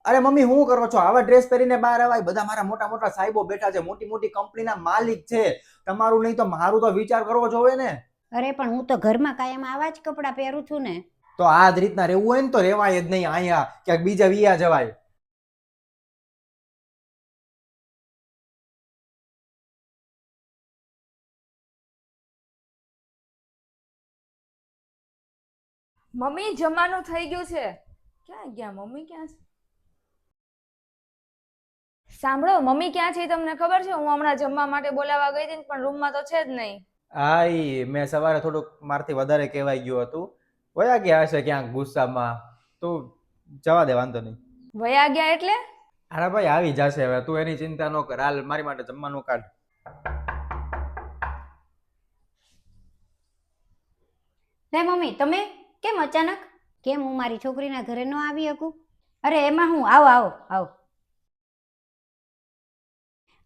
અરે મમ્મી શું કરો છો? આવા ડ્રેસ પહેરીને બહાર આવાય? બધા મારા મોટા મોટા સાહેબો બેઠા છે, મોટી મોટી કંપનીના માલિક છે. તમારું નહીં તો મારું તો વિચાર કરવો જોવે ને. અરે પણ હું તો ઘરમાં કાયમ આવા જ કપડાં પહેરું છું ને. તો આ જ રીતના રહેવું હોય ને તો રેવાય જ નહીં. અહીંયા ક્યાંક બીજા વિયા જવાય. મમ્મી જમવાનું થઈ ગયું છે. ક્યાં ગયા મમ્મી? ક્યાં છે? સાંભળો, મમ્મી ક્યાં છે તમને ખબર છે? હું હમણાં જમવા માટે બોલાવવા ગઈ હતી પણ રૂમમાં તો છે જ નહીં. હા, મેં સવારે થોડુંક મારથી વધારે કહેવાય ગયું હતું. વયા ગયા હશે ક્યાંક ગુસ્સામાં. તું જવા દે, વાંધો નહીં. વયા ગયા એટલે? અરે ભાઈ આવી જશે હવે, તું એની ચિંતા ન કર. હાલ મારી માટે જમવાનું કાઢ. હે મમ્મી, તમે કેમ અચાનક? કેમ હું મારી છોકરીના ઘરે ન આવી શકું? અરે એમાં હું, આવો આવો આવો.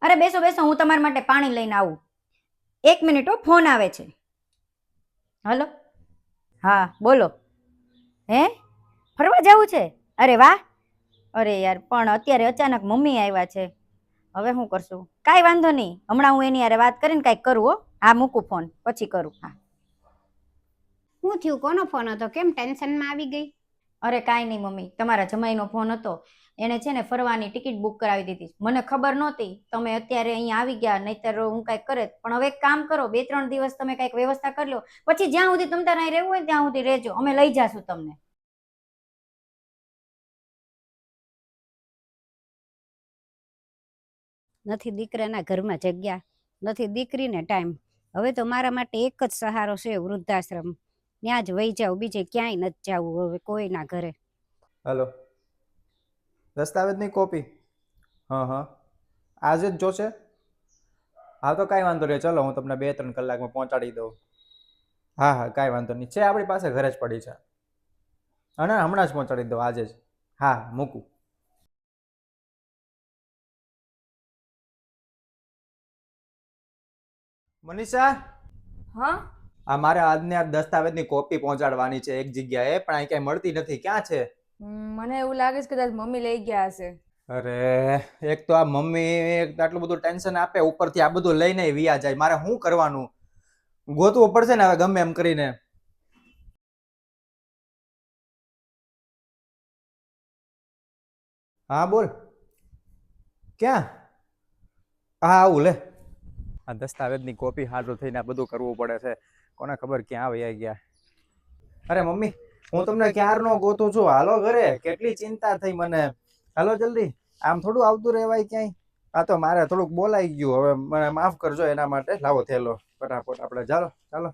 અરે બેસો બેસો, હું તમારા માટે પાણી લઈને આવું. 1 મિનિટ હો, ફોન આવે છે. હલો, હા બોલો. હે ફરવા જવું છે? અરે વાહ. અરે યાર, પણ અત્યારે અચાનક મમ્મી આવ્યા છે. હવે શું કરશું? કાંઈ વાંધો નહીં, હમણાં હું એની યારે વાત કરીને કાંઈક કરું હો. હા મૂકું ફોન, પછી કરું. હા. શું થયું? કોનો ફોન હતો? કેમ ટેન્શનમાં આવી ગઈ? અરે કાંઈ નહીં મમ્મી, તમારા જમાઈનો ફોન હતો. એને છે ને ફરવાની ટિકિટ બુક કરાવી દીધી. મને ખબર નહોતી તમે અત્યારે અહીંયા આવી ગયા, નહીંતર હું કાંઈક કરે. પણ હવે એક કામ કરો, 2-3 દિવસ તમે કાંઈક વ્યવસ્થા કરી લો. પછી જ્યાં સુધી તમે ત્યાં રહેવું હોય ત્યાં સુધી રહેજો, અમે લઈ જાશું તમને. નથી દીકરાના ઘરમાં જગ્યા, નથી દીકરીને ટાઈમ. હવે તો મારા માટે એક જ સહારો છે, વૃદ્ધાશ્રમ. ત્યાં જ વહી જાવ, બીજે ક્યાંય નથી જવું હવે કોઈના ઘરે. હલો, દસ્તાવેજની કોપી? હા, આજે જ જોશે? હા તો કાંઈ વાંધો નહીં, ચલો હું તમને 2-3 કલાકમાં પહોંચાડી દઉં. હા, કાંઈ વાંધો નહીં, છે આપણી પાસે, ઘરે જ પડી છે. અને હમણાં જ પહોંચાડી દઉં, આજે જ. હા મૂકું. મનીષા, હા, મારે આજને આ દસ્તાવેજની કોપી પહોંચાડવાની છે એક જગ્યાએ, પણ અહીં ક્યાંય મળતી નથી. ક્યાં છે? મને એવું લાગે છે કદાચ મમ્મી લઈ ગયા હશે. અરે એક તો આ મમ્મી આટલું બધું ટેન્શન આપે, ઉપરથી આ બધું લઈને વિયા જાય. મારે શું કરવાનું? ગોતવું પડશે ને હવે ગમે એમ કરીને. હા બોલ, ક્યાં? હા આવું લે. આ દસ્તાવેજની કોપી હાજર થઈને આ બધું કરવું પડે છે. કોને ખબર ક્યાં વયા ગયા. અરે મમ્મી, હું તમને ક્યારનો ગોતું છું. હાલો ઘરે, કેટલી ચિંતા થઈ મને. હાલો જલ્દી. આમ થોડું આવતું રહેવાય ક્યાંય. આ તો મારે થોડુંક બોલાઈ ગયું, હવે મને માફ કરજો એના માટે. લાવો થેલો ફટાફટ, આપણે ચાલો ચાલો.